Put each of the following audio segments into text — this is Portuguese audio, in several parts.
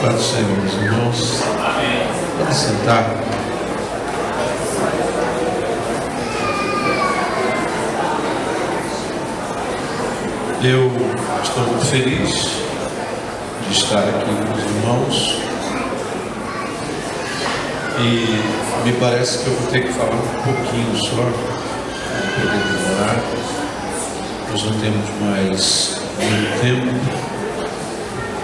Paz do Senhor, meus irmãos. Pode sentar. Eu estou muito feliz de estar aqui com os irmãos e me parece que eu vou ter que falar um pouquinho só, para poder demorar. Nós não temos mais muito tempo,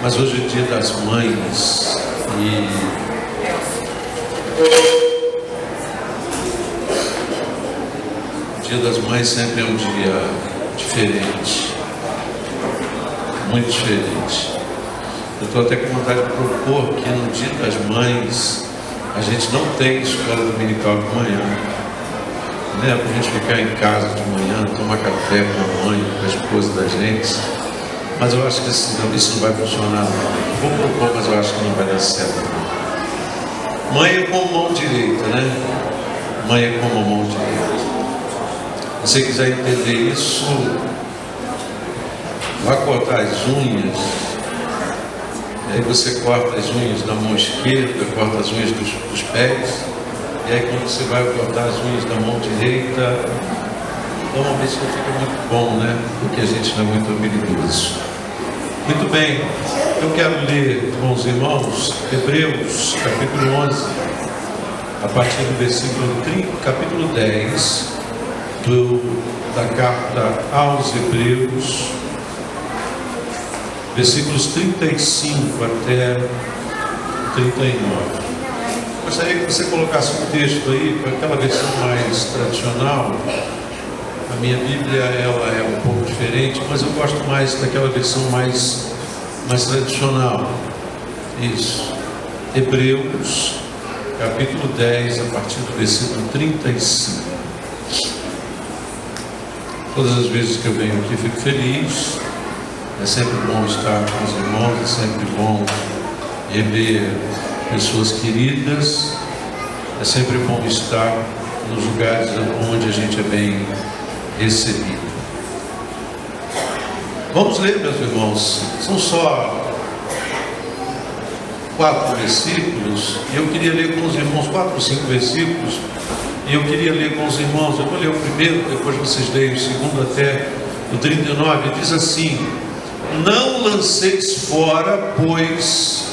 mas hoje é dia das mães e o dia das mães sempre é um dia diferente, muito diferente. Eu estou até com vontade de propor que no dia das mães a gente não tem escola dominical de manhã, né? Para a gente ficar em casa de manhã, tomar café com a mãe, com a esposa da gente. Mas eu acho que isso não vai funcionar. Vou propor, mas eu acho que não vai dar certo. Mãe é como mão direita, né? Mãe é como mão direita. Se você quiser entender isso, vá cortar as unhas. Aí você corta as unhas da mão esquerda, corta as unhas dos pés. E aí quando você vai cortar as unhas da mão direita, então uma vez que fica muito bom, né? Porque a gente não é muito habilidoso. Muito bem, eu quero ler, bons irmãos, Hebreus, capítulo 11, a partir do versículo 30, capítulo 10, da carta aos Hebreus, versículos 35 até 39. Gostaria que você colocasse um texto aí, com aquela versão mais tradicional. A minha Bíblia ela é um pouco diferente, mas eu gosto mais daquela versão mais tradicional. Isso. Hebreus, capítulo 10, a partir do versículo 35. Todas as vezes que eu venho aqui fico feliz. É sempre bom estar com os irmãos, é sempre bom rever pessoas queridas. É sempre bom estar nos lugares onde a gente é bem recebido. Vamos ler, meus irmãos. São só 4 versículos. E eu queria ler com os irmãos 4 ou 5 versículos. E eu queria ler com os irmãos. Eu vou ler o primeiro, depois vocês leem o segundo até o 39. Diz assim: não lanceis fora, pois,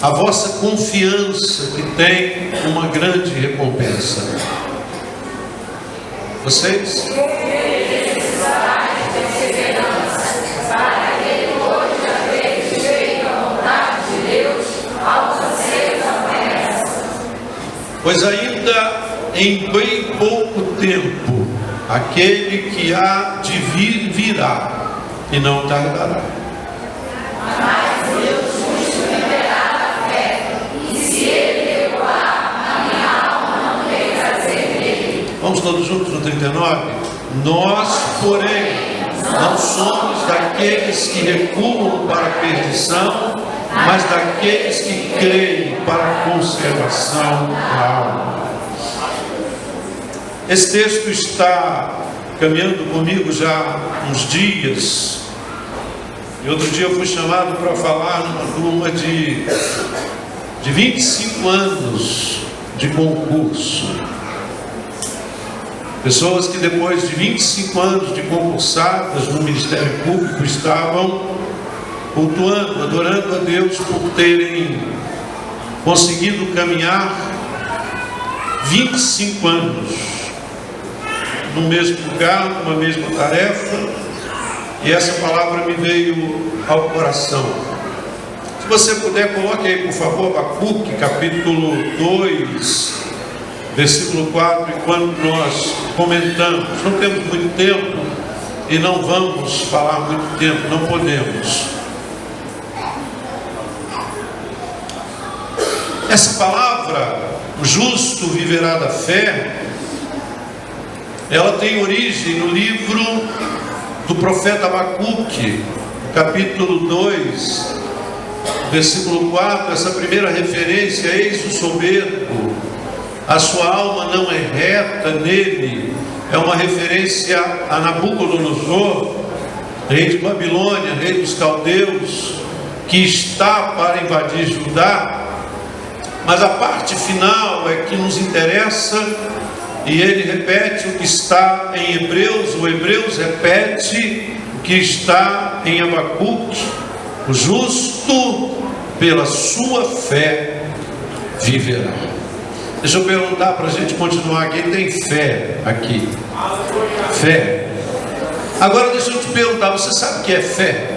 a vossa confiança, que tem uma grande recompensa. Vocês? Pois ainda em bem pouco tempo, aquele que há de vir virá, e não tardará. Mas Deus justo viverá da fé, e se ele recuar, a minha alma não tem prazer nele. Vamos todos juntos no 39? Nós, porém, não somos daqueles que recuam para a perdição, mas daqueles que creem para a conservação da alma. Esse texto está caminhando comigo já há uns dias. E outro dia eu fui chamado para falar numa turma de 25 anos de concurso. Pessoas que depois de 25 anos de concursadas no Ministério Público estavam cultuando, adorando a Deus por terem conseguido caminhar 25 anos no mesmo lugar, numa mesma tarefa. E essa palavra me veio ao coração. Se você puder, coloque aí, por favor, Abacuque, capítulo 2, versículo 4. E quando nós comentamos, não temos muito tempo e não vamos falar muito tempo, não podemos. Essa palavra, o justo viverá da fé, ela tem origem no livro do profeta Abacuque, capítulo 2, versículo 4, essa primeira referência: eis o soberbo, a sua alma não é reta nele, é uma referência a Nabucodonosor, rei de Babilônia, rei dos caldeus, que está para invadir Judá, mas a parte final é que nos interessa, e ele repete o que está em Hebreus, o Hebreus repete o que está em Abacuque: o justo pela sua fé viverá. Deixa eu perguntar para a gente continuar. Quem tem fé aqui? Fé. Agora deixa eu te perguntar, você sabe o que é fé?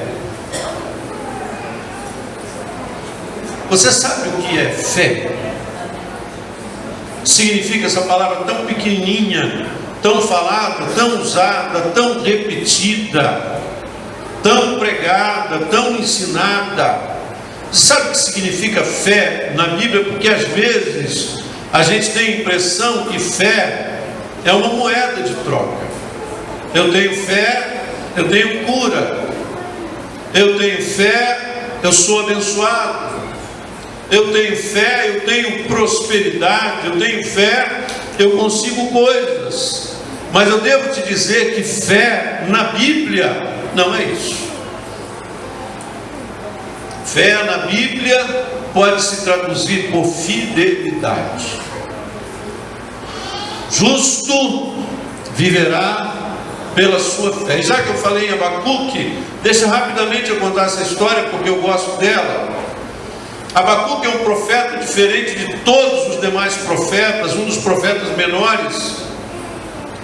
Você sabe o que é fé? Significa essa palavra tão pequenininha, tão falada, tão usada, tão repetida, tão pregada, tão ensinada. Sabe o que significa fé na Bíblia? Porque às vezes a gente tem a impressão que fé é uma moeda de troca. Eu tenho fé, eu tenho cura. Eu tenho fé, eu sou abençoado. Eu tenho fé, eu tenho prosperidade. Eu tenho fé, eu consigo coisas. Mas eu devo te dizer que fé na Bíblia não é isso. Fé na Bíblia pode se traduzir por fidelidade. Justo viverá pela sua fé. E já que eu falei em Abacuque, deixa rapidamente eu contar essa história, porque eu gosto dela. Abacuque é um profeta diferente de todos os demais profetas, um dos profetas menores.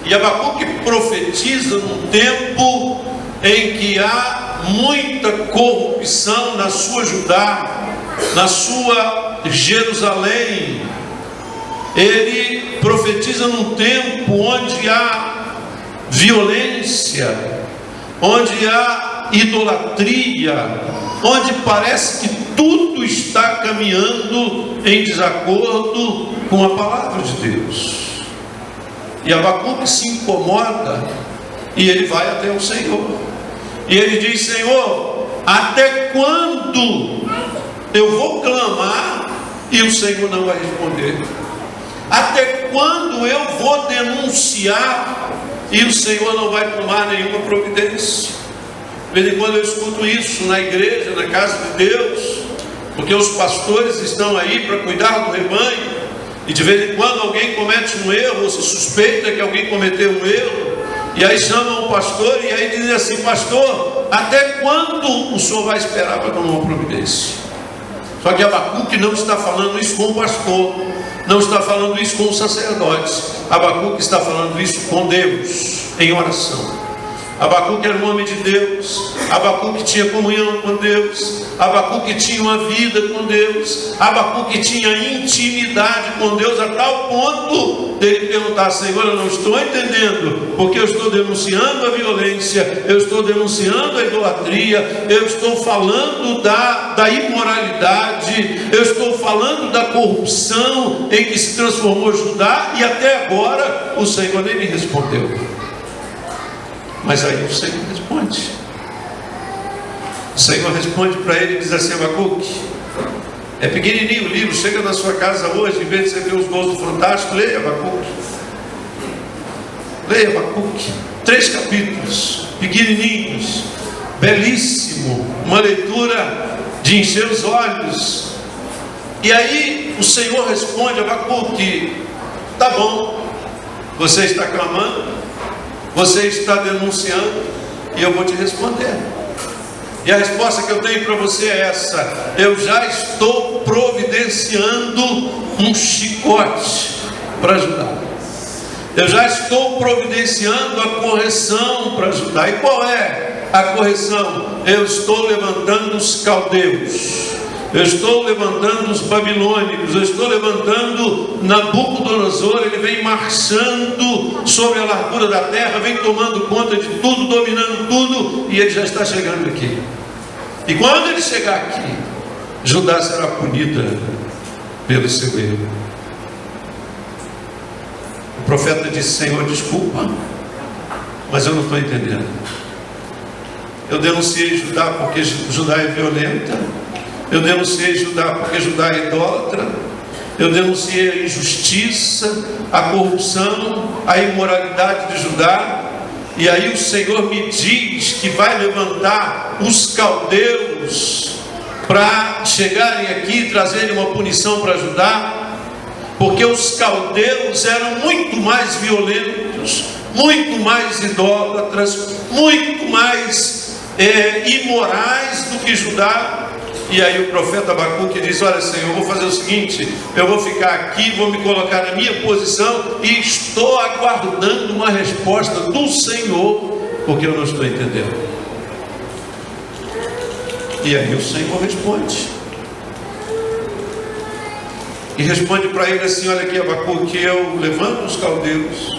E Abacuque profetiza num tempo em que há muita corrupção na sua Judá, na sua Jerusalém. Ele profetiza num tempo onde há violência, onde há idolatria, onde parece que tudo está caminhando em desacordo com a palavra de Deus. E Abacuque se incomoda e ele vai até o Senhor. E ele diz: Senhor, até quando eu vou clamar e o Senhor não vai responder? Até quando eu vou denunciar e o Senhor não vai tomar nenhuma providência? De vez em quando eu escuto isso na igreja, na casa de Deus, porque os pastores estão aí para cuidar do rebanho, e de vez em quando alguém comete um erro, ou se suspeita que alguém cometeu um erro, e aí chamam o pastor e aí dizem assim: pastor, até quando o senhor vai esperar para tomar uma providência? Só que Abacuque não está falando isso com o pastor, não está falando isso com os sacerdotes. Abacuque está falando isso com Deus, em oração. Abacuque era um homem de Deus. Abacuque tinha comunhão com Deus. Abacuque tinha uma vida com Deus. Abacuque tinha intimidade com Deus, a tal ponto dele perguntar: Senhor, eu não estou entendendo, porque eu estou denunciando a violência, eu estou denunciando a idolatria, eu estou falando da imoralidade, eu estou falando da corrupção em que se transformou Judá, e até agora o Senhor nem me respondeu. Mas aí o Senhor responde. O Senhor responde para ele e diz assim: Abacuque, é pequenininho o livro, chega na sua casa hoje, em vez de você ver os gols do Fantástico, leia Abacuque. Leia Abacuque, 3 capítulos, pequenininhos, belíssimo, uma leitura de encher os olhos. E aí o Senhor responde: Abacuque, tá bom, você está clamando, você está denunciando, e eu vou te responder. E a resposta que eu tenho para você é essa: eu já estou providenciando um chicote para ajudar. Eu já estou providenciando a correção para ajudar. E qual é a correção? Eu estou levantando os caldeus, eu estou levantando os babilônicos, eu estou levantando Nabucodonosor. Ele vem marchando sobre a largura da terra, vem tomando conta de tudo, dominando tudo, e ele já está chegando aqui. E quando ele chegar aqui, Judá será punida pelo seu erro. O profeta disse: Senhor, desculpa, mas eu não estou entendendo. Eu denunciei Judá porque Judá é violenta. Eu denunciei Judá porque Judá é idólatra. Eu denunciei a injustiça, a corrupção, a imoralidade de Judá. E aí o Senhor me diz que vai levantar os caldeus para chegarem aqui e trazerem uma punição para Judá, porque os caldeus eram muito mais violentos, muito mais idólatras, muito mais imorais do que Judá. E aí o profeta Abacuque diz: olha, Senhor, eu vou fazer o seguinte, eu vou ficar aqui, vou me colocar na minha posição e estou aguardando uma resposta do Senhor, porque eu não estou entendendo. E aí o Senhor responde. E responde para ele assim: olha aqui, Abacuque, eu levanto os caldeus,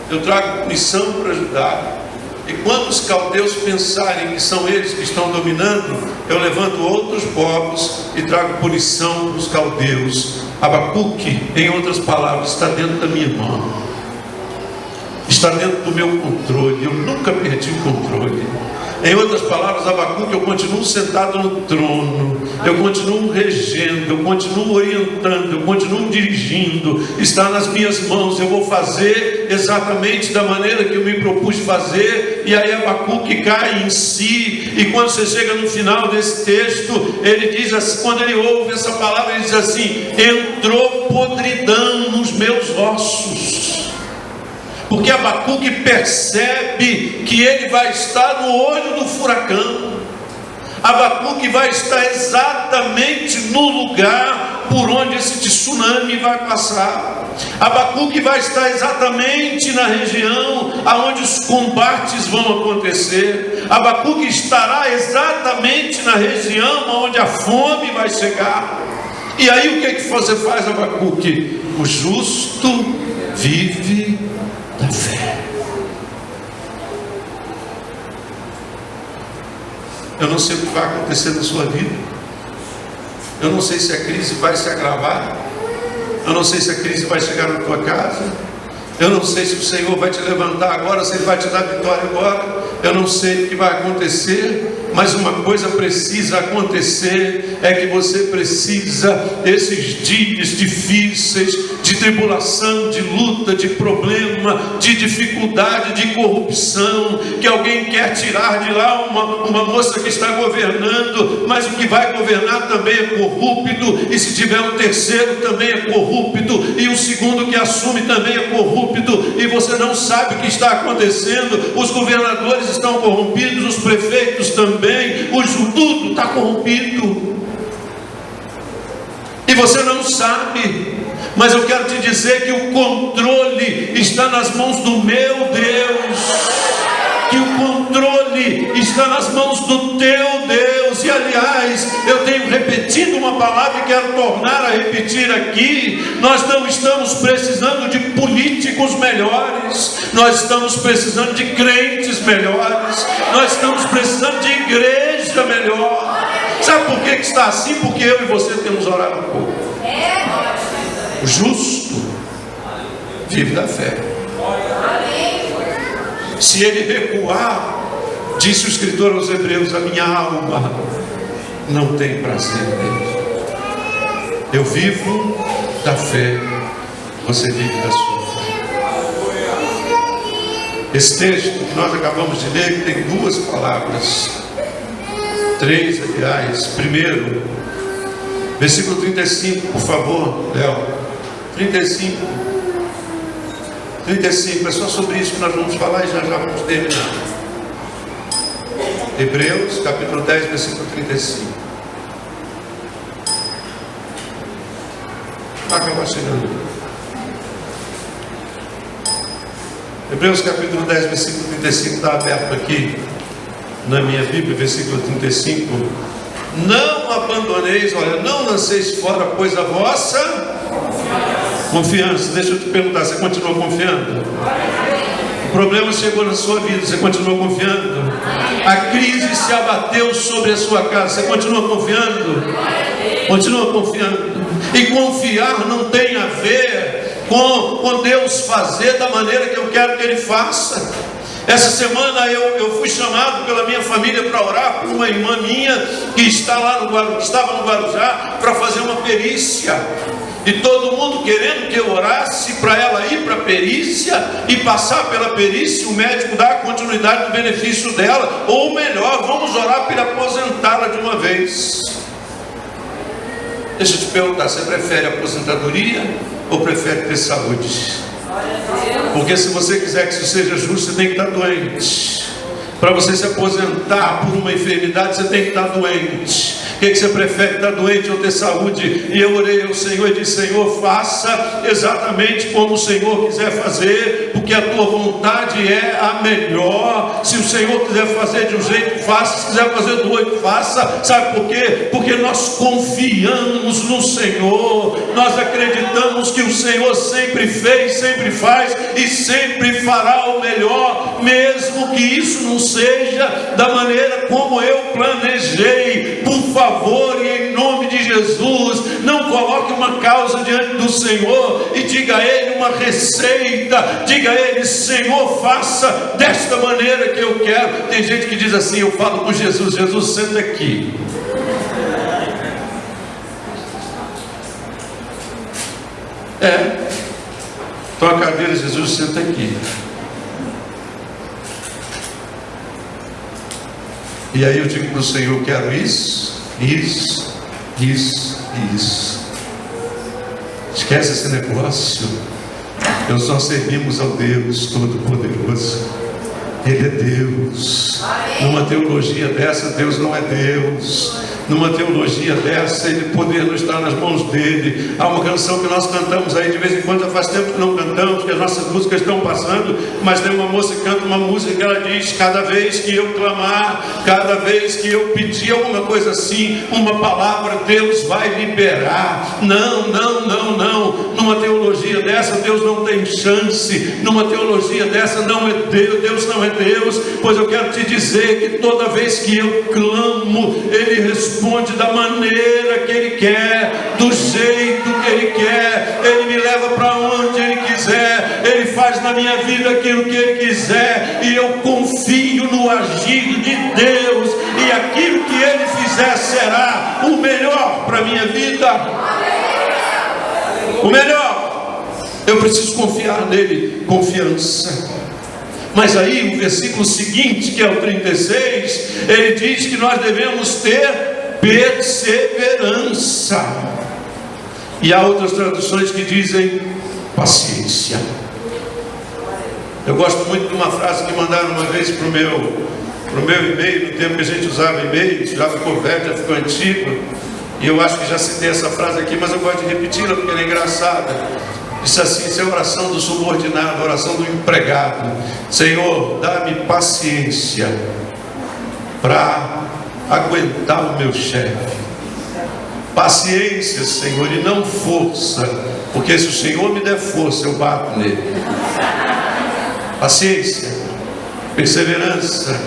eu trago punição para Judá, e quando os caldeus pensarem que são eles que estão dominando, eu levanto outros povos e trago punição para os caldeus. Abacuque, em outras palavras, está dentro da minha mão, está dentro do meu controle, eu nunca perdi o controle. Em outras palavras, Abacuque, eu continuo sentado no trono, eu continuo regendo, eu continuo orientando, eu continuo dirigindo, está nas minhas mãos, eu vou fazer exatamente da maneira que eu me propus fazer. E aí Abacuque cai em si, e quando você chega no final desse texto, ele diz assim, quando ele ouve essa palavra, ele diz assim: entrou podridão nos meus ossos. Porque Abacuque percebe que ele vai estar no olho do furacão. Abacuque vai estar exatamente no lugar por onde esse tsunami vai passar. Abacuque vai estar exatamente na região aonde os combates vão acontecer. Abacuque estará exatamente na região onde a fome vai chegar. E aí o que você faz, Abacuque? O justo vive da fé. Eu não sei o que vai acontecer na sua vida. Eu não sei se a crise vai se agravar. Eu não sei se a crise vai chegar na tua casa. Eu não sei se o Senhor vai te levantar agora, se Ele vai te dar vitória agora. Eu não sei o que vai acontecer. Mas uma coisa precisa acontecer, é que você precisa, esses dias difíceis, de tribulação, de luta, de problema, de dificuldade, de corrupção, que alguém quer tirar de lá uma moça que está governando, mas o que vai governar também é corrupto, e se tiver um terceiro também é corrupto, e o segundo que assume também é corrupto, e você não sabe o que está acontecendo. Os governadores estão corrompidos, os prefeitos também, tudo está corrompido, e você não sabe. Mas eu quero te dizer que o controle está nas mãos do meu Deus, que o controle está nas mãos do teu Deus. E aliás, eu tenho repetido uma palavra e quero tornar a repetir aqui: nós não estamos precisando de políticos melhores, nós estamos precisando de crentes melhores, nós estamos precisando de igreja melhor. Sabe por que está assim? Porque eu e você temos orado pouco. O justo vive da fé. Se ele recuar, disse o escritor aos Hebreus, a minha alma não tem prazer nele. Eu vivo da fé, você vive da sua fé. Esse texto que nós acabamos de ler tem duas palavras, três aliás. Primeiro, versículo 35, por favor, Léo. 35, é só sobre isso que nós vamos falar e já vamos terminar. Hebreus capítulo 10, versículo 35. Vai acabar chegando. Hebreus capítulo 10, versículo 35, está aberto aqui na minha Bíblia, versículo 35. Não abandoneis, olha, não lanceis fora, pois a vossa confiança. Deixa eu te perguntar, você continua confiando? O problema chegou na sua vida, você continua confiando? A crise se abateu sobre a sua casa, você continua confiando? Continua confiando. E confiar não tem a ver com Deus fazer da maneira que eu quero que Ele faça. Essa semana eu fui chamado pela minha família para orar por uma irmã minha que estava no Guarujá para fazer uma perícia. E todo mundo querendo que eu orasse para ela ir para a perícia e passar pela perícia, o médico dar continuidade do benefício dela, ou melhor, vamos orar para aposentá-la de uma vez. Deixa eu te perguntar, você prefere aposentadoria ou prefere ter saúde? Porque se você quiser que isso seja justo, você tem que estar doente. Para você se aposentar por uma enfermidade, você tem que estar doente. O que você prefere, estar doente ou ter saúde? E eu orei ao Senhor e disse: Senhor, faça exatamente como o Senhor quiser fazer, porque a tua vontade é a melhor. Se o Senhor quiser fazer de um jeito, faça. Se quiser fazer do outro, faça. Sabe por quê? Porque nós confiamos no Senhor. Nós acreditamos que o Senhor sempre fez, sempre faz e sempre fará o melhor, mesmo que isso não seja da maneira como eu planejei. Por favor, e em nome de Jesus, não coloque uma causa diante do Senhor e diga a Ele uma receita. Diga a Ele: Senhor, faça desta maneira que eu quero. Tem gente que diz assim: eu falo com Jesus: Jesus, senta aqui. Tua cadeira, Jesus, senta aqui. E aí eu digo para o Senhor: quero isso, isso, isso e isso. Esquece esse negócio. Nós só servimos ao Deus Todo-Poderoso. Ele é Deus. Numa teologia dessa, Deus não é Deus. Numa teologia dessa, Ele poder não estar nas mãos dele. Há uma canção que nós cantamos aí de vez em quando, já faz tempo que não cantamos, que as nossas músicas estão passando, mas tem uma moça que canta uma música que ela diz: cada vez que eu clamar, cada vez que eu pedir alguma coisa assim, uma palavra, Deus vai liberar. Não, não, não, não. Numa teologia dessa, Deus não tem chance. Numa teologia dessa, não é Deus, Deus não é Deus. Pois eu quero te dizer que toda vez que eu clamo, Ele responde da maneira que Ele quer, do jeito que Ele quer. Ele me leva para onde Ele quiser, Ele faz na minha vida aquilo que Ele quiser, e eu confio no agir de Deus, e aquilo que Ele fizer será o melhor para a minha vida. O melhor. Eu preciso confiar nele. Confiança. Mas aí o versículo seguinte, que é o 36, ele diz que nós devemos ter perseverança. E há outras traduções que dizem paciência. Eu gosto muito de uma frase que mandaram uma vez para o meu e-mail, no tempo que a gente usava e-mail, já ficou velho, já ficou antigo, e eu acho que já citei essa frase aqui, mas eu gosto de repeti-la porque ela é engraçada. Disse assim: isso é a oração do subordinado, a oração do empregado. Senhor, dá-me paciência para aguentar o meu chefe. Paciência, Senhor, e não força, porque se o Senhor me der força, eu bato nele. Paciência, perseverança,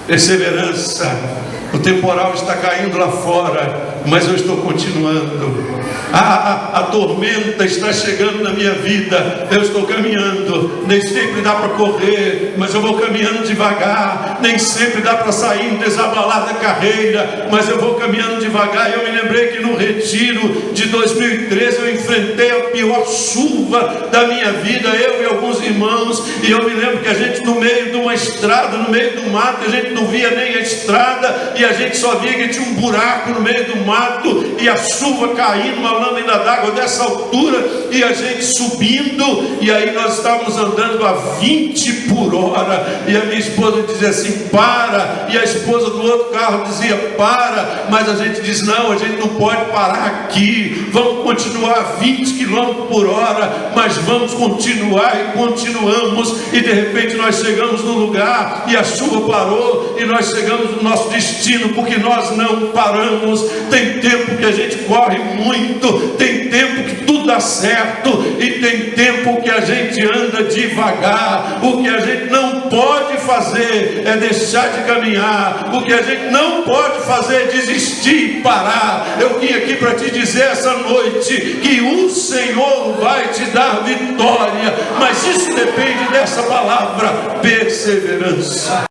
perseverança. O temporal está caindo lá fora, mas eu estou continuando. A tormenta está chegando na minha vida, eu estou caminhando. Nem sempre dá para correr, mas eu vou caminhando devagar. Nem sempre dá para sair desabalar da carreira, mas eu vou caminhando devagar. E eu me lembrei que no retiro de 2013 eu enfrentei a pior chuva da minha vida, eu e alguns irmãos. E eu me lembro que a gente, no meio de uma estrada, no meio do mato, a gente não via nem a estrada, e a gente só via que tinha um buraco no meio do mato, e a chuva caindo, uma lâmina d'água dessa altura, e a gente subindo. E aí nós estávamos andando a 20 por hora, e a minha esposa dizia assim: para, e a esposa do outro carro dizia: para, mas a gente diz: não, a gente não pode parar aqui, vamos continuar a 20 km por hora, mas vamos continuar, e continuamos. E de repente nós chegamos no lugar, e a chuva parou, e nós chegamos no nosso destino, porque nós não paramos. Tem tempo que a gente corre muito, tem tempo que tudo dá certo, e tem tempo que a gente anda devagar. O que a gente não pode fazer é deixar de caminhar. O que a gente não pode fazer é desistir e parar. Eu vim aqui para te dizer essa noite que o Senhor vai te dar vitória, mas isso depende dessa palavra: perseverança.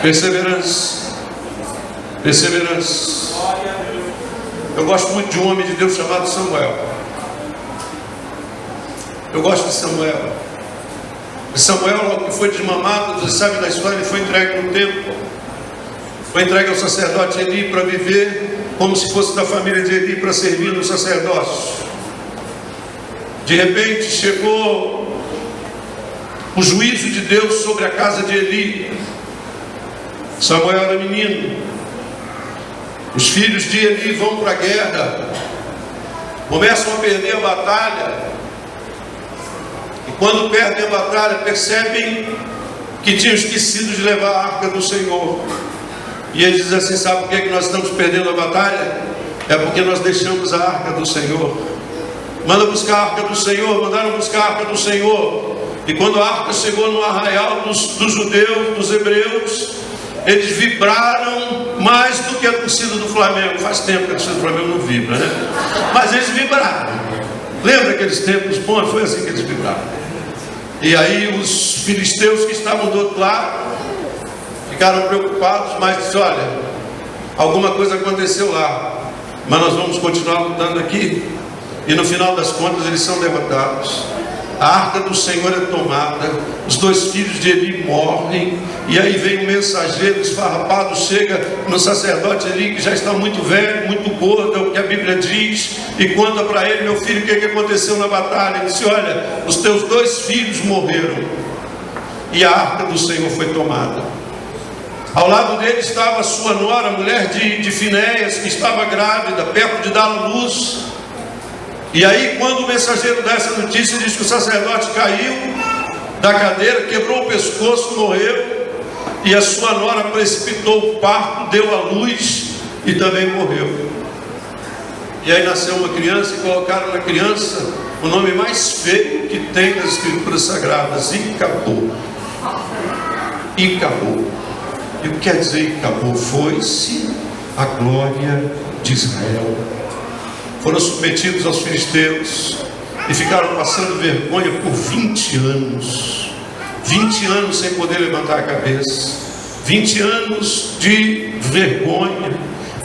Perseverança. Perseverança. Eu gosto muito de um homem de Deus chamado Samuel. Eu gosto de Samuel. E Samuel, logo que foi desmamado, você sabe da história, ele foi entregue no templo. Foi entregue ao sacerdote Eli para viver como se fosse da família de Eli, para servir no sacerdócio. De repente chegou o juízo de Deus sobre a casa de Eli. Samuel era menino. Os filhos de Eli vão para a guerra, começam a perder a batalha, e quando perdem a batalha percebem que tinham esquecido de levar a arca do Senhor. E eles dizem assim: sabe por que nós estamos perdendo a batalha? É porque nós deixamos a arca do Senhor. Manda buscar a arca do Senhor. Mandaram buscar a arca do Senhor. E quando a arca chegou no arraial dos judeus, dos hebreus, eles vibraram mais do que a torcida do Flamengo. Faz tempo que a torcida do Flamengo não vibra, né? Mas eles vibraram. Lembra aqueles tempos bons? Foi assim que eles vibraram. E aí os filisteus que estavam do outro lado ficaram preocupados, mas disseram: olha, alguma coisa aconteceu lá, mas nós vamos continuar lutando aqui. E no final das contas eles são derrotados. A arca do Senhor é tomada, os 2 filhos de Eli morrem, e aí vem um mensageiro esfarrapado, chega no sacerdote Eli, que já está muito velho, muito gordo, é o que a Bíblia diz, e conta para ele: meu filho, o que aconteceu na batalha? Ele disse: olha, os teus 2 filhos morreram, e a arca do Senhor foi tomada. Ao lado dele estava a sua nora, mulher de Finéias, que estava grávida, perto de dar à luz. E aí, quando o mensageiro dá essa notícia, diz que o sacerdote caiu da cadeira, quebrou o pescoço, morreu, e a sua nora precipitou o parto, deu à luz e também morreu. E aí nasceu uma criança, e colocaram na criança o nome mais feio que tem nas Escrituras Sagradas: Icabô. Icabô. E o que quer dizer Icabô? Foi-se a glória de Israel. Foram submetidos aos filisteus e ficaram passando vergonha por 20 anos. 20 anos sem poder levantar a cabeça. 20 anos de vergonha.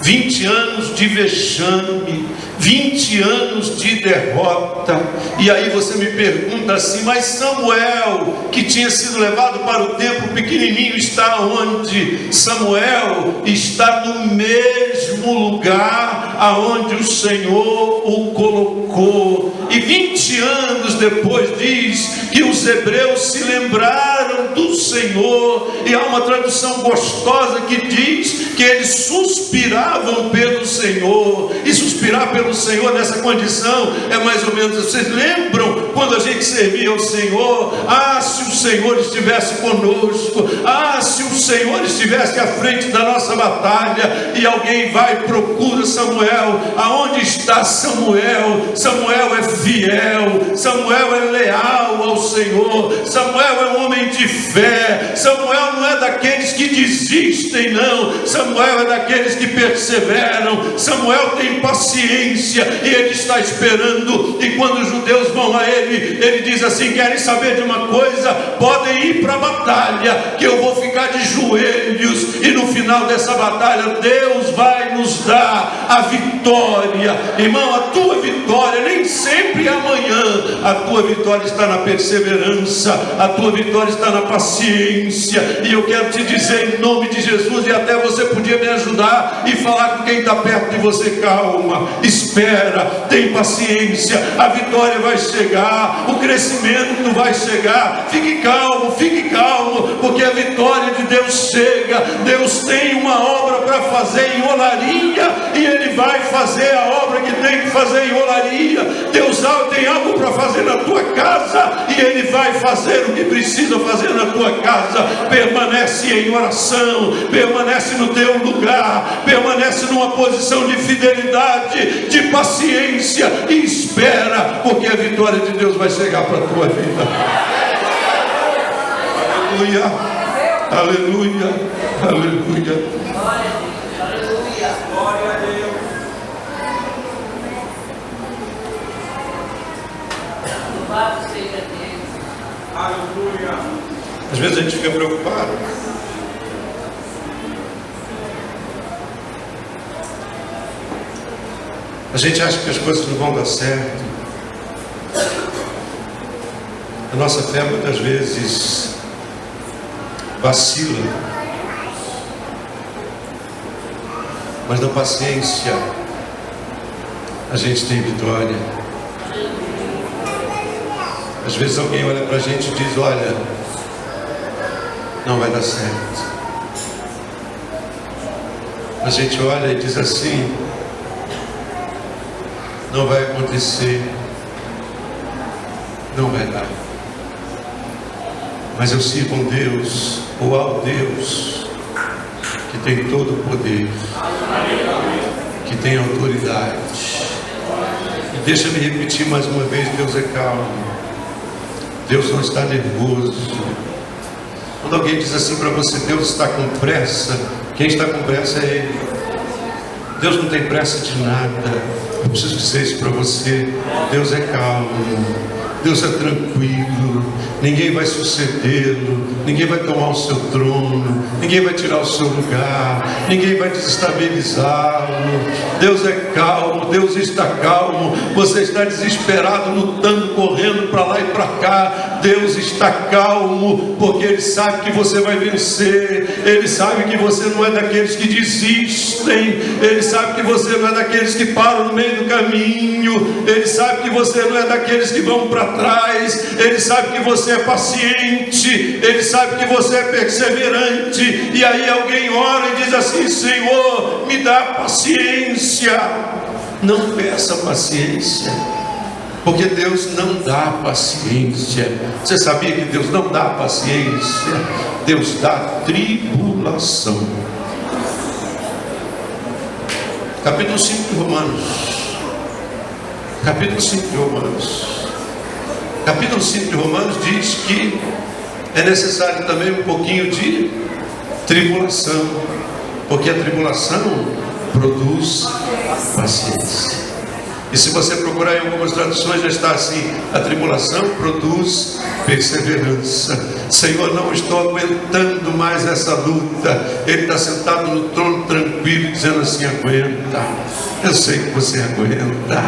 20 anos de vexame. 20 anos de derrota. E aí você me pergunta assim: mas Samuel, que tinha sido levado para o templo pequenininho, está onde? Samuel está no mesmo lugar aonde o Senhor o colocou. E 20 anos depois diz que os hebreus se lembraram do Senhor. E há uma tradução gostosa que diz que eles suspiravam pelo Senhor. E suspirar pelo Senhor nessa condição é mais ou menos: vocês lembram quando a gente servia ao Senhor? Ah, se o Senhor estivesse conosco. Ah, se o Senhor estivesse à frente da nossa batalha. E alguém vai e procura Samuel. Aonde está Samuel? Samuel é fiel, Samuel é leal ao Senhor, Samuel é um homem de fé. Samuel não é daqueles que desistem, não. Samuel é daqueles que perseveram. Samuel tem paciência e ele está esperando. E quando os judeus vão a ele, ele diz assim: querem saber de uma coisa? Podem ir para a batalha, que eu vou ficar de joelhos, e no final dessa batalha Deus vai nos dar a vitória. Irmão, a tua vitória nem sempre é amanhã. A tua vitória está na perseverança, a tua vitória está na paciência. E eu quero te dizer em nome de Jesus, e até você podia me ajudar e falar com quem está perto de você: calma, espera, tem paciência, a vitória vai chegar, o crescimento vai chegar. Fique calmo, porque a vitória de Deus chega. Deus tem uma obra para fazer em Olaria, e Ele vai fazer a obra que tem que fazer em Olaria. Deus tem algo para fazer na tua casa, e Ele vai fazer o que precisa fazer na tua casa. Permanece em oração, permanece no teu lugar, permanece numa posição de fidelidade, de paciência, e espera, porque a vitória de Deus vai chegar para a tua vida. Aleluia, aleluia, aleluia. Glória a Deus. Louvado seja Deus. Aleluia. Às vezes a gente fica preocupado. A gente acha que as coisas não vão dar certo. A nossa fé muitas vezes vacila, mas na paciência a gente tem vitória. Às vezes alguém olha para a gente e diz: olha, não vai dar certo. A gente olha e diz assim: não vai acontecer, não vai dar. Mas eu sirvo um Deus, ou ao Deus, que tem todo o poder, que tem autoridade. E deixa-me repetir mais uma vez: Deus é calmo, Deus não está nervoso. Quando alguém diz assim para você: Deus está com pressa, quem está com pressa é Ele. Deus não tem pressa de nada. Eu preciso dizer isso para você: Deus é calmo, Deus é tranquilo, ninguém vai sucedê-lo, ninguém vai tomar o seu trono, ninguém vai tirar o seu lugar, ninguém vai desestabilizá-lo. Deus é calmo, Deus está calmo. Você está desesperado, lutando, correndo para lá e para cá. Deus está calmo, porque Ele sabe que você vai vencer. Ele sabe que você não é daqueles que desistem. Ele sabe que você não é daqueles que param no meio do caminho. Ele sabe que você não é daqueles que vão para trás. Ele sabe que você é paciente. Ele sabe que você é perseverante. E aí alguém ora e diz assim: Senhor, me dá paciência. Não peça paciência, porque Deus não dá paciência. Você sabia que Deus não dá paciência? Deus dá tribulação. Capítulo 5 de Romanos. Capítulo 5 de Romanos. Capítulo 5 de Romanos diz que é necessário também um pouquinho de tribulação, porque a tribulação produz paciência. E se você procurar em algumas traduções, já está assim: a tribulação produz perseverança. Senhor, não estou aguentando mais essa luta. Ele está sentado no trono tranquilo, dizendo assim: aguenta. Eu sei que você aguenta.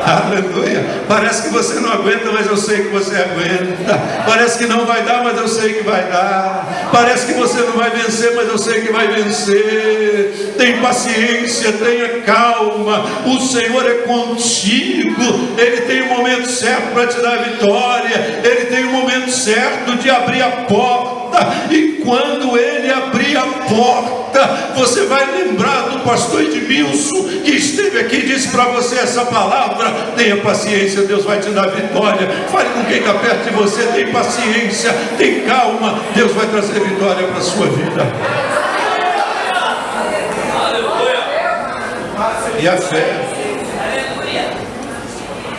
Aleluia. Parece que você não aguenta, mas eu sei que você aguenta. Parece que não vai dar, mas eu sei que vai dar. Parece que você não vai vencer, mas eu sei que vai vencer. Tem paciência, tenha calma. O Senhor é contigo. Ele tem o momento certo para te dar a vitória. Ele tem o momento certo de abrir a porta. E quando Ele abrir a porta, você vai lembrar do pastor Edmilson, que esteve aqui e disse para você essa palavra: tenha paciência, Deus vai te dar vitória. Fale com quem está perto de você: tem paciência, tem calma, Deus vai trazer vitória para a sua vida. E a fé,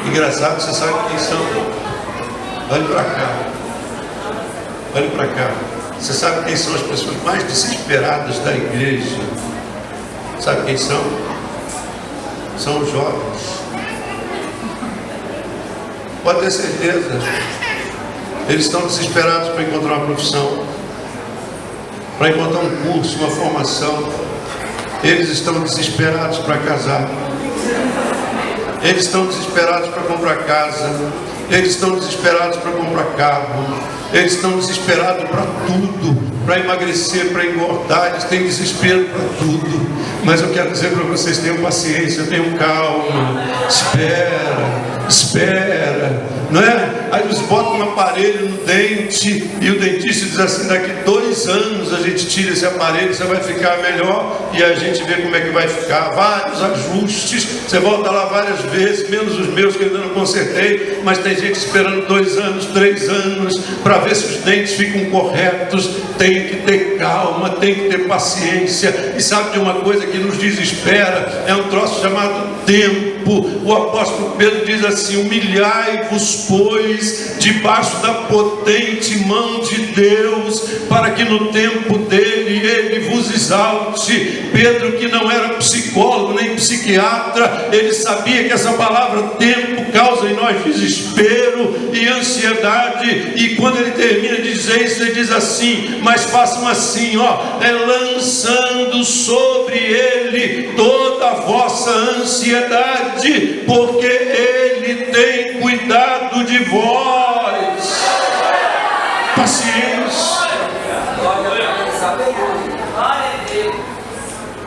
engraçado, você sabe quem são? Olhe para cá. Olhe para cá. Você sabe quem são as pessoas mais desesperadas da igreja? Sabe quem são? São os jovens. Pode ter certeza. Eles estão desesperados para encontrar uma profissão, para encontrar um curso, uma formação. Eles estão desesperados para casar. Eles estão desesperados para comprar casa. Eles estão desesperados para comprar carro. Eles estão desesperados para tudo, para emagrecer, para engordar. Eles têm desespero para tudo. Mas eu quero dizer para vocês: tenham paciência, tenham calma. Espera, não é? Aí eles botam um aparelho no dente e o dentista diz assim: daqui 2 anos a gente tira esse aparelho, você vai ficar melhor. E a gente vê como é que vai ficar. Vários ajustes, você volta lá várias vezes, menos os meus que ainda não consertei. Mas tem gente esperando 2 anos, 3 anos para ver se os dentes ficam corretos. Tem que ter calma, tem que ter paciência. E sabe de uma coisa que nos desespera? É um troço chamado tempo. O apóstolo Pedro diz assim: humilhai-vos, pois, vocês debaixo da potente mão de Deus, para que no tempo dele ele vos exalte. Pedro, que não era psicólogo nem psiquiatra, ele sabia que essa palavra tempo causa em nós desespero e ansiedade, e quando ele termina de dizer isso, ele diz assim: mas façam assim, lançando sobre ele toda a vossa ansiedade, porque ele tem cuidado de vós. Paciência.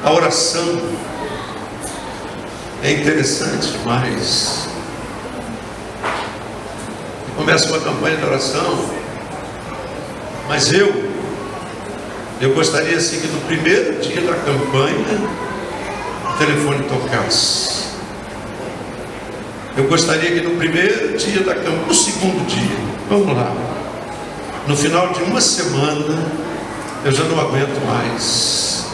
A oração é interessante demais. Começa uma campanha de oração, mas eu gostaria assim que no primeiro dia da campanha o telefone tocasse. Eu gostaria que no primeiro dia da campanha, no segundo dia, vamos lá, no final de uma semana, eu já não aguento mais,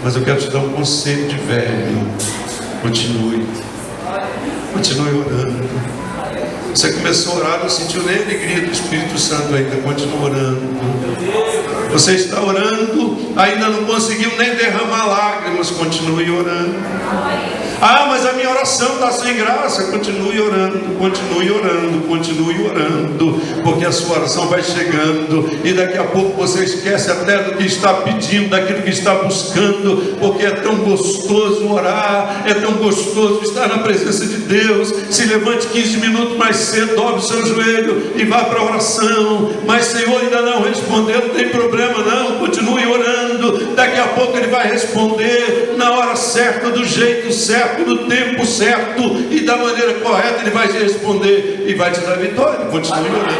mas eu quero te dar um conselho de velho: continue orando. Você começou a orar, não sentiu nem a alegria do Espírito Santo ainda, continua orando. Você está orando, ainda não conseguiu nem derramar lágrimas, continue orando. Ah, mas a minha oração está sem graça. Continue orando, porque a sua oração vai chegando, e daqui a pouco você esquece até do que está pedindo, daquilo que está buscando, porque é tão gostoso orar, é tão gostoso estar na presença de Deus. Se levante 15 minutos mais cedo, dobre o seu joelho e vá para a oração. Mas Senhor, ainda não respondeu, não tem problema não, continue orando, daqui a pouco Ele vai responder na hora certa, do jeito certo, no tempo certo e da maneira correta. Ele vai te responder e vai te dar vitória. Continue orando.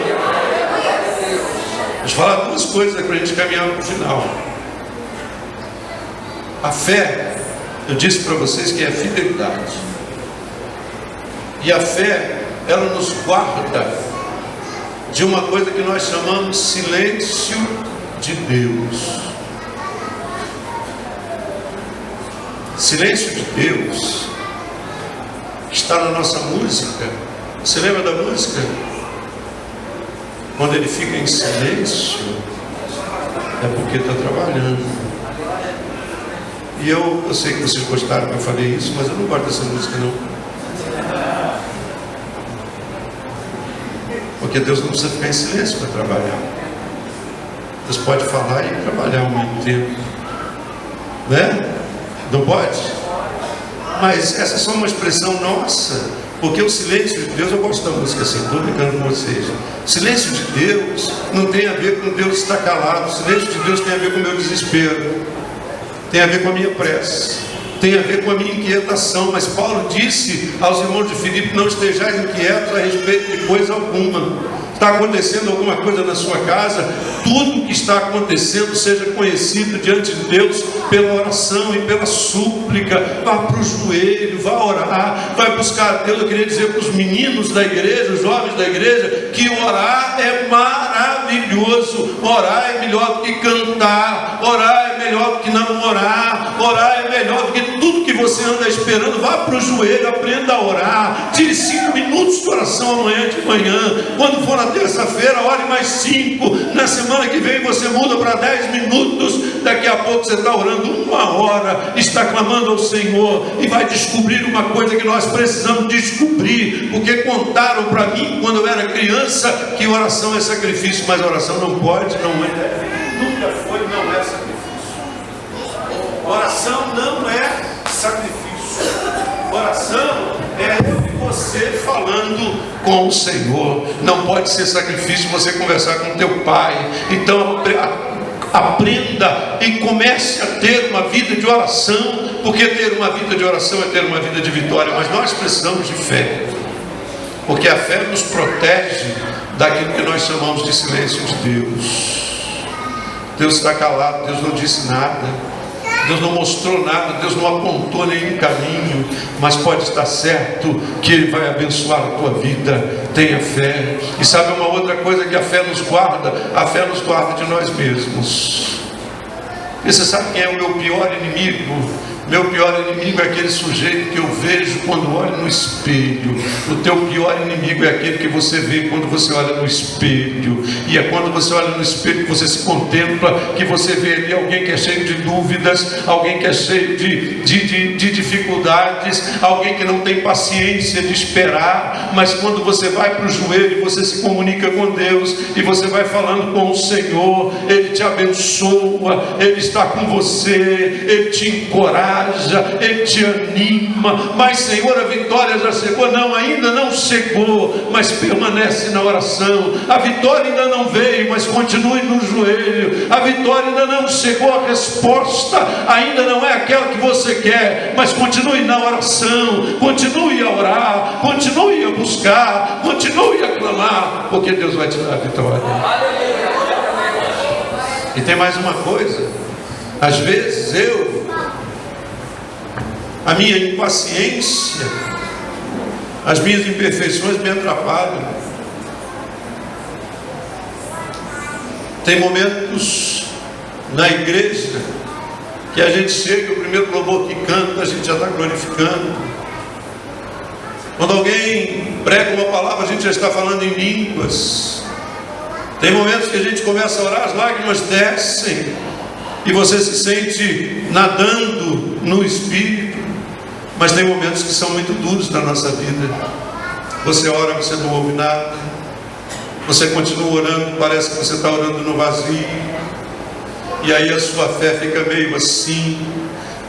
Deixa eu falar duas coisas para a gente caminhar para o final. A fé, eu disse para vocês que é fidelidade, e a fé, ela nos guarda de uma coisa que nós chamamos silêncio de Deus. Silêncio de Deus está na nossa música. Você lembra da música? Quando ele fica em silêncio, é porque está trabalhando. E eu sei que vocês gostaram que eu falei isso, mas eu não gosto dessa música não. Porque Deus não precisa ficar em silêncio para trabalhar. Deus pode falar e trabalhar ao mesmo tempo, né? Não pode? Mas essa é só uma expressão nossa, porque o silêncio de Deus, eu gosto da música assim, estou brincando com vocês. O silêncio de Deus não tem a ver com Deus estar calado. O silêncio de Deus tem a ver com o meu desespero, tem a ver com a minha pressa, tem a ver com a minha inquietação. Mas Paulo disse aos irmãos de Filipe: não estejais inquietos a respeito de coisa alguma. Está acontecendo alguma coisa na sua casa, tudo que está acontecendo seja conhecido diante de Deus pela oração e pela súplica. Vá para o joelho, vá orar, vai buscar a Deus. Eu queria dizer para os meninos da igreja, os jovens da igreja, que orar é maravilhoso. Orar é melhor do que cantar, orar é melhor do que namorar, orar é melhor do que tudo que você anda esperando. Vá para o joelho, aprenda a orar, tire 5 minutos de oração amanhã de manhã. Quando for na terça-feira, ore mais 5. Na semana que vem você muda para 10 minutos. Daqui a pouco você está orando 1 hora, está clamando ao Senhor, e vai descobrir uma coisa que nós precisamos descobrir, porque contaram para mim quando eu era criança que oração é sacrifício, mas oração não pode, não é, nunca foi, não é sacrifício. Oração não é sacrifício. Oração é você falando com o Senhor. Não pode ser sacrifício você conversar com teu pai. Então aprenda e comece a ter uma vida de oração, porque ter uma vida de oração é ter uma vida de vitória. Mas nós precisamos de fé, porque a fé nos protege daquilo que nós chamamos de silêncio de Deus. Deus está calado, Deus não disse nada, Deus não mostrou nada, Deus não apontou nenhum caminho, mas pode estar certo que Ele vai abençoar a tua vida. Tenha fé. E sabe uma outra coisa que a fé nos guarda? A fé nos guarda de nós mesmos. E você sabe quem é o meu pior inimigo? Meu pior inimigo é aquele sujeito que eu vejo quando olho no espelho. O teu pior inimigo é aquele que você vê quando você olha no espelho. E é quando você olha no espelho que você se contempla, que você vê ali alguém que é cheio de dúvidas, alguém que é cheio de dificuldades, alguém que não tem paciência de esperar. Mas quando você vai para o joelho, você se comunica com Deus e você vai falando com o Senhor, Ele te abençoa, Ele está com você, Ele te encoraja, Ele te anima. Mas Senhor, a vitória já chegou? Não, ainda não chegou, mas permanece na oração. A vitória ainda não veio, mas continue no joelho. A vitória ainda não chegou, a resposta ainda não é aquela que você quer, mas continue na oração, continue a orar, continue a buscar, continue a clamar, porque Deus vai te dar a vitória. E tem mais uma coisa: às vezes a minha impaciência, as minhas imperfeições me atrapalham. Tem momentos na igreja que a gente chega, o primeiro louvor que canta, a gente já está glorificando. Quando alguém prega uma palavra, a gente já está falando em línguas. Tem momentos que a gente começa a orar, as lágrimas descem e você se sente nadando no Espírito. Mas tem momentos que são muito duros na nossa vida. Você ora, você não ouve nada. Você continua orando, parece que você está orando no vazio. E aí a sua fé fica meio assim.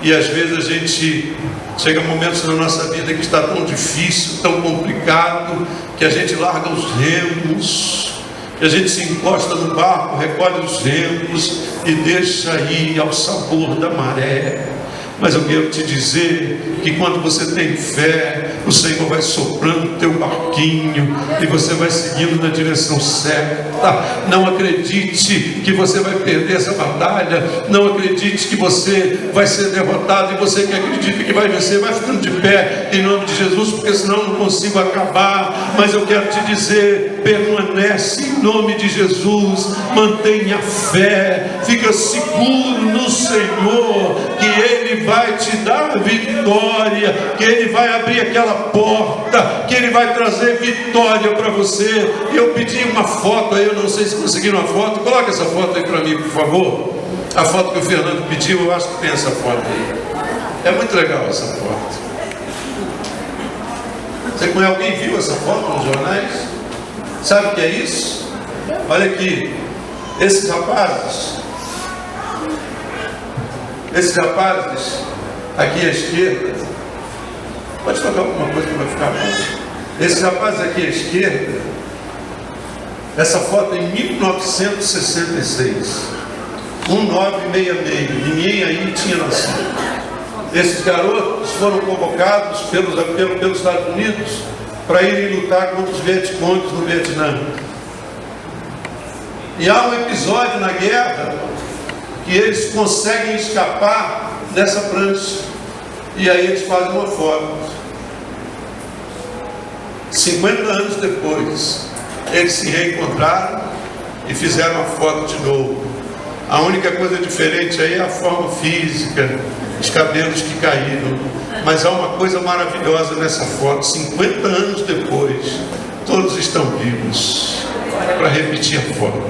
E às vezes a gente chega a momentos na nossa vida que está tão difícil, tão complicado, que a gente larga os remos, que a gente se encosta no barco, recolhe os remos e deixa ir ao sabor da maré. Mas eu quero te dizer que quando você tem fé, o Senhor vai soprando o teu barquinho e você vai seguindo na direção certa. Não acredite que você vai perder essa batalha. Não acredite que você vai ser derrotado. E você que acredita que vai vencer, vai ficando de pé em nome de Jesus, porque senão eu não consigo acabar. Mas eu quero te dizer, permanece em nome de Jesus, mantenha fé, fica seguro no Senhor, que Ele vai te dar vitória, que Ele vai abrir aquela porta, que Ele vai trazer vitória para você. Eu pedi uma foto aí, eu não sei se conseguiram uma foto. Coloca essa foto aí para mim, por favor. A foto que o Fernando pediu, eu acho que tem essa foto aí. É muito legal essa foto. Você conhece alguém, viu essa foto nos jornais? Sabe o que é isso? Olha aqui, esses rapazes aqui à esquerda, pode tocar alguma coisa que vai ficar bom. Esses rapazes aqui à esquerda, essa foto é em 1966, 1966, ninguém aí tinha nascido. Esses garotos foram convocados pelos Estados Unidos para irem lutar contra os Vietcongues no Vietnã. E há um episódio na guerra que eles conseguem escapar dessa prancha. E aí eles fazem uma foto. 50 anos depois, eles se reencontraram e fizeram a foto de novo. A única coisa diferente aí é a forma física, os cabelos que caíram. Mas há uma coisa maravilhosa nessa foto. 50 anos depois, todos estão vivos. Para repetir a foto.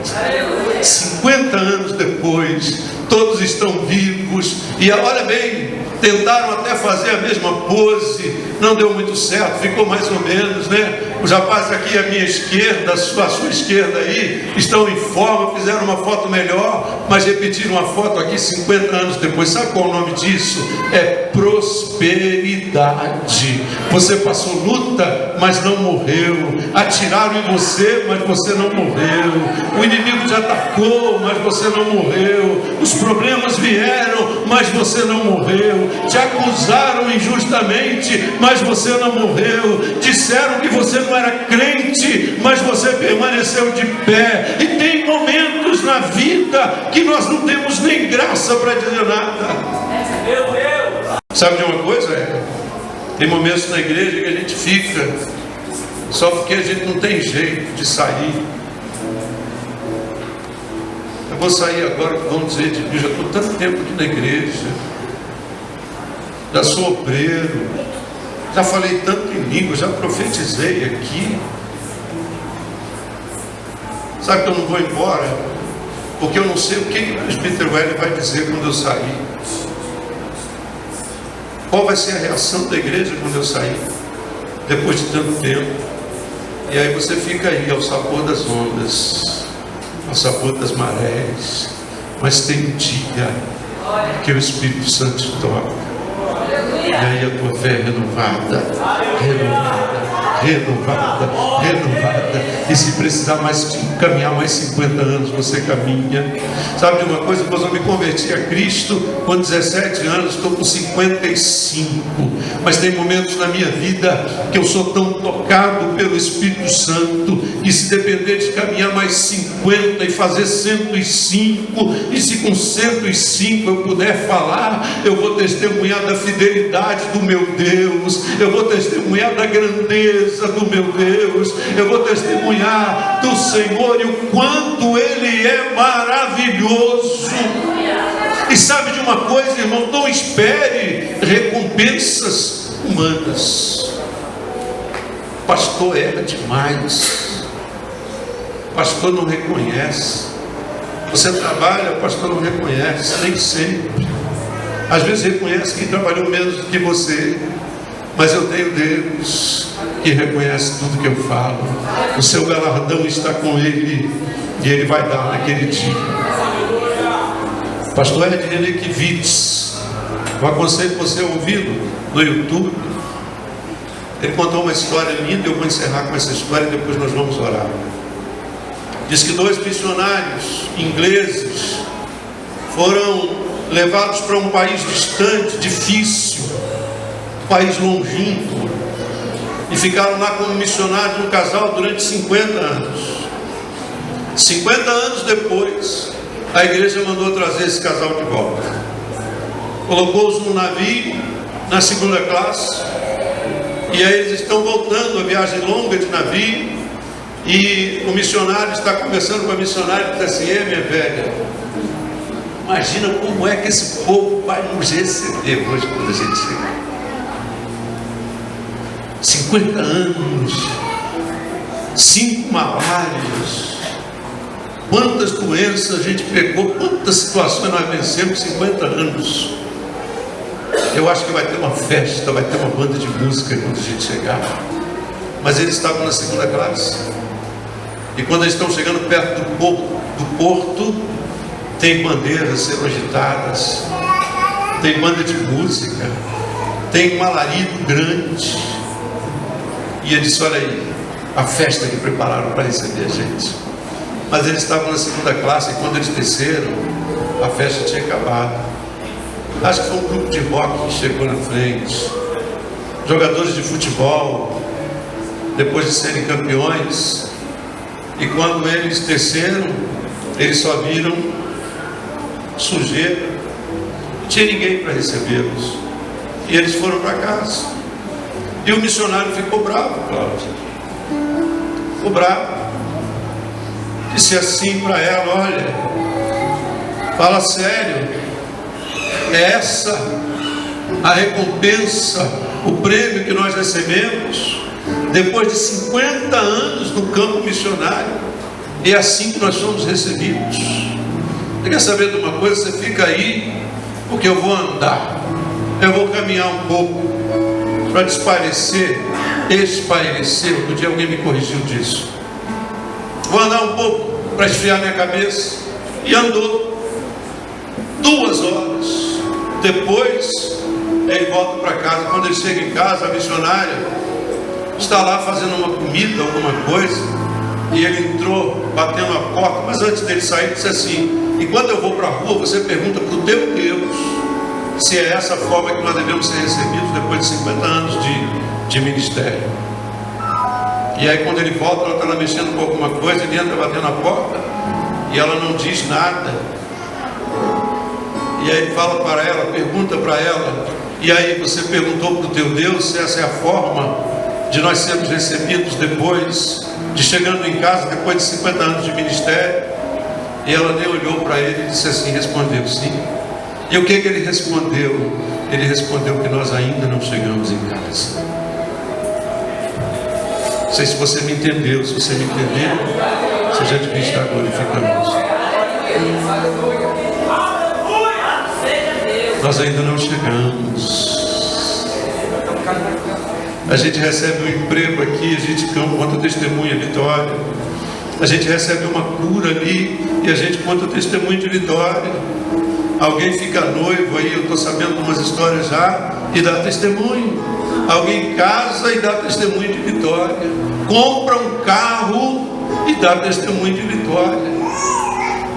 50 anos depois, todos estão vivos. E olha bem, tentaram até fazer a mesma pose, não deu muito certo, ficou mais ou menos, né? Os rapazes aqui à minha esquerda, à sua esquerda aí, estão em forma, fizeram uma foto melhor, mas repetiram a foto aqui 50 anos depois. Sabe qual é o nome disso? É prosperidade. Você passou luta, mas não morreu. Atiraram em você, mas você não morreu. O inimigo te atacou, mas você não morreu. Os problemas vieram, mas você não morreu. Te acusaram injustamente, mas você não morreu. Disseram que você não era crente, mas você permaneceu de pé. E tem momentos na vida que nós não temos nem graça para dizer nada. Sabe de uma coisa? Tem momentos na igreja que a gente fica só porque a gente não tem jeito de sair. Eu vou sair agora, vamos dizer, de mim, já estou tanto tempo aqui na igreja. já sou obreiro, já falei tanto em língua, já profetizei aqui. Sabe que eu não vou embora? Porque eu não sei o que o presbítero Hélio vai dizer quando eu sair. Qual vai ser a reação da igreja quando eu sair? Depois de tanto tempo. E aí você fica aí ao sabor das ondas, ao sabor das marés. Mas tem um dia que o Espírito Santo te toca. E aí a tua fé é renovada, renovada. E se precisar caminhar mais 50 anos, você caminha. Sabe de uma coisa? Quando eu me converti a Cristo, com 17 anos, estou com 55. Mas tem momentos na minha vida que eu sou tão tocado pelo Espírito Santo, e se depender de caminhar mais 50 e fazer 105, e se com 105 eu puder falar, eu vou testemunhar da fidelidade do meu Deus, eu vou testemunhar da grandeza do meu Deus, eu vou testemunhar do Senhor e o quanto Ele é maravilhoso. E sabe de uma coisa, irmão? Não espere recompensas humanas. Pastor erra demais, pastor não reconhece. Você trabalha, pastor não reconhece, nem sempre. Às vezes reconhece quem trabalhou menos do que você. Mas eu tenho Deus que reconhece tudo que eu falo. O seu galardão está com Ele, e Ele vai dar naquele dia. Pastor Ednei Kivitz, eu aconselho você a ouvi-lo no YouTube. Ele contou uma história linda. Eu vou encerrar com essa história e depois nós vamos orar. Diz que 2 missionários ingleses foram levados para um país distante, difícil, um país longínquo, e ficaram lá como missionários, um casal, durante 50 anos. 50 anos depois, a igreja mandou trazer esse casal de volta. Colocou-os num navio, na 2ª classe, e aí eles estão voltando, a viagem longa de navio, e o missionário está conversando com a missionária e diz assim: minha velha, imagina como é que esse povo vai nos receber hoje quando a gente chegar. 50 anos, 5 malárias, quantas doenças a gente pegou, quantas situações nós vencemos em 50 anos. Eu acho que vai ter uma festa, vai ter uma banda de música quando a gente chegar. Mas eles estavam na 2ª classe, e quando eles estão chegando perto do porto, tem bandeiras sendo agitadas, tem banda de música, tem um alarido grande. E ele disse: olha aí, a festa que prepararam para receber a gente. Mas eles estavam na 2ª classe, e quando eles desceram, a festa tinha acabado. Acho que foi um grupo de rock que chegou na frente, jogadores de futebol, depois de serem campeões. E quando eles desceram, eles só viram sujeira, não tinha ninguém para recebê-los, e eles foram para casa. E o missionário ficou bravo, Cláudia. Ficou bravo. Disse assim para ela: olha, fala sério, é essa a recompensa, o prêmio que nós recebemos depois de 50 anos no campo missionário? É assim que nós somos recebidos. Você quer saber de uma coisa? Você fica aí, porque eu vou andar, eu vou caminhar um pouco para espairecer. Outro dia alguém me corrigiu disso. Vou andar um pouco para esfriar minha cabeça. E andou 2 horas. Depois ele volta para casa. Quando ele chega em casa, a missionária está lá fazendo uma comida, alguma coisa, e ele entrou batendo a porta. Mas antes dele sair, disse assim: e quando eu vou para a rua, você pergunta para o teu Deus se é essa forma que nós devemos ser recebidos depois de 50 anos de ministério. E aí quando ele volta, ela está lá mexendo com alguma coisa, ele entra batendo a porta, e ela não diz nada. E aí ele fala para ela, pergunta para ela: e aí você perguntou para o teu Deus se essa é a forma de nós sermos recebidos depois de chegando em casa, depois de 50 anos de ministério? E ela nem olhou para ele e disse assim, respondeu: sim. E o que ele respondeu? Ele respondeu que nós ainda não chegamos em casa. Não sei se você me entendeu. Se você me entendeu, seja de Cristo glorificamos. Nós ainda não chegamos. A gente recebe um emprego aqui, a gente conta testemunha, vitória. A gente recebe uma cura ali e a gente conta testemunho de vitória. Alguém fica noivo aí, eu estou sabendo de umas histórias já, e dá testemunho. Alguém casa e dá testemunho de vitória. Compra um carro e dá testemunho de vitória.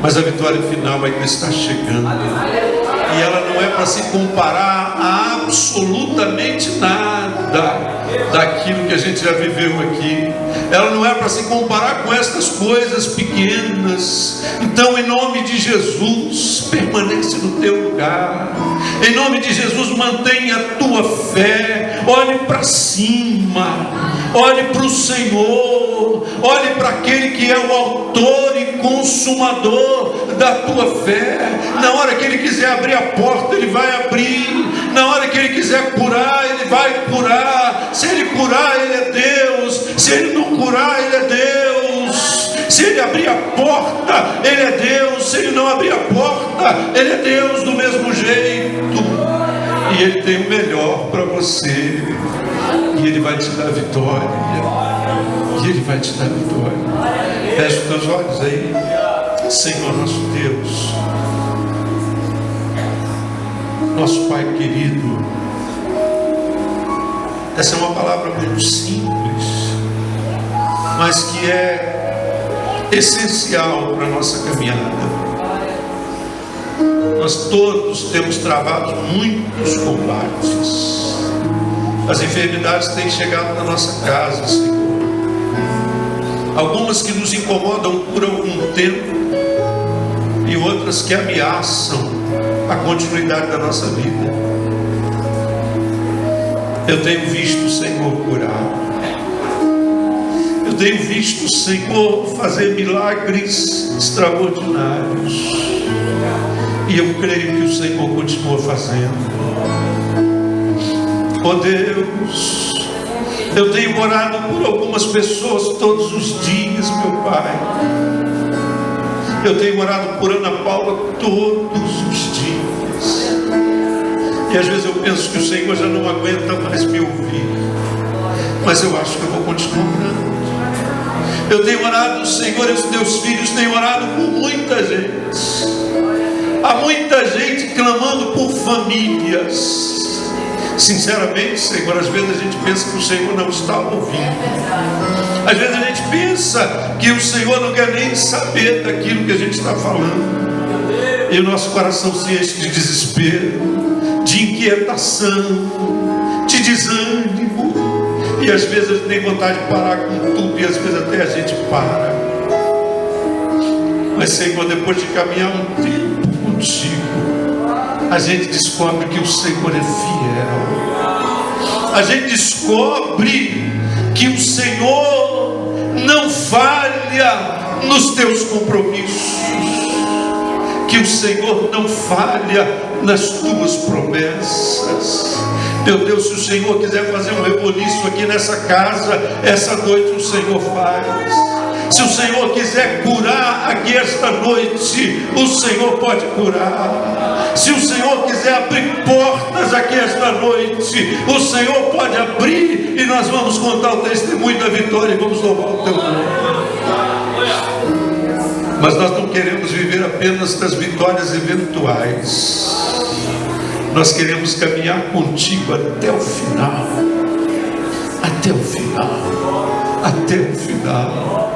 Mas a vitória final ainda está chegando. E ela não é para se comparar a absolutamente nada daquilo que a gente já viveu aqui. Ela não é para se comparar com estas coisas pequenas. Então, em nome de Jesus, permanece no teu lugar. Em nome de Jesus, mantenha a tua fé. Olhe para cima. Olhe para o Senhor. Olhe para aquele que é o autor e consumador da tua fé. Na hora que Ele quiser abrir a porta, Ele vai abrir. Na hora que Ele quiser curar, Ele vai curar. Se Ele curar, Ele é Deus. Se Ele não curar, Ele é Deus. Se Ele abrir a porta, Ele é Deus. Se Ele não abrir a porta, Ele é Deus do mesmo jeito. E Ele tem o melhor para você. E Ele vai te dar vitória. E Ele vai te dar vitória. Feche os teus olhos aí. Senhor nosso Deus, nosso Pai querido, essa é uma palavra muito simples, mas que é essencial para a nossa caminhada. Nós todos temos travado muitos combates. As enfermidades têm chegado na nossa casa, Senhor. Algumas que nos incomodam por algum tempo e outras que ameaçam a continuidade da nossa vida. Eu tenho visto o Senhor curar. Eu tenho visto o Senhor fazer milagres extraordinários. E eu creio que o Senhor continua fazendo. Oh Deus, eu tenho orado por algumas pessoas todos os dias, meu Pai. Eu tenho orado por Ana Paula todos os dias. E às vezes eu penso que o Senhor já não aguenta mais me ouvir. Mas eu acho que eu vou continuar orando. Eu tenho orado, Senhor, e os teus filhos têm orado por muita gente. Há muita gente clamando por famílias. Sinceramente, Senhor, às vezes a gente pensa que o Senhor não está ouvindo. Às vezes a gente pensa que o Senhor não quer nem saber daquilo que a gente está falando. E o nosso coração se enche de desespero, de inquietação, de desânimo. E às vezes a gente tem vontade de parar com tudo, e às vezes até a gente para. Mas, Senhor, depois de caminhar um tempo contigo, a gente descobre que o Senhor é fiel. A gente descobre que o Senhor não falha nos teus compromissos, que o Senhor não falha nas tuas promessas. Meu Deus, se o Senhor quiser fazer um reboliço aqui nessa casa, essa noite o Senhor faz. Se o Senhor quiser curar aqui esta noite, o Senhor pode curar. Se o Senhor quiser abrir portas aqui esta noite, o Senhor pode abrir. E nós vamos contar o testemunho da vitória e vamos louvar o teu nome. Mas nós não queremos viver apenas das vitórias eventuais. Nós queremos caminhar contigo até o final. Até o final. Até o final.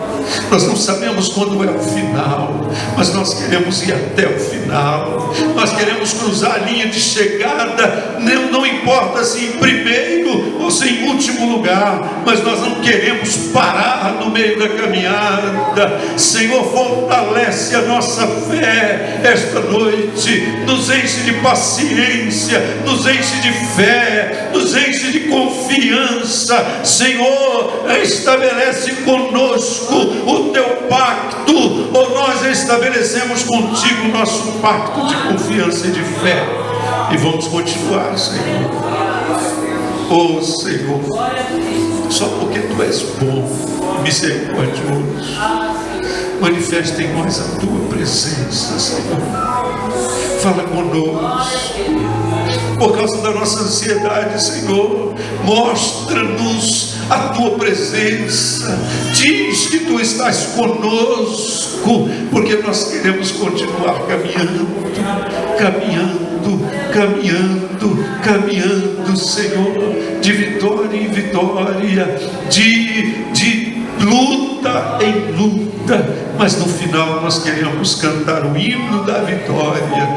Nós não sabemos quando é o final, mas nós queremos ir até o final. Nós queremos cruzar a linha de chegada, não importa se em primeiro ou se em último lugar, mas nós não queremos parar no meio da caminhada. Senhor, fortalece a nossa fé esta noite, nos enche de paciência, nos enche de fé, nos enche de confiança. Senhor, estabelece conosco o teu pacto, ou nós estabelecemos contigo o nosso pacto de confiança e de fé, e vamos continuar, Senhor. Oh Senhor, só porque tu és bom, misericordioso, manifesta em nós a tua presença, Senhor. Fala conosco. Por causa da nossa ansiedade, Senhor, mostra-nos a tua presença. Diz que tu estás conosco, porque nós queremos continuar caminhando, Senhor, de vitória em vitória, de luta em luta, mas no final nós queremos cantar o hino da vitória.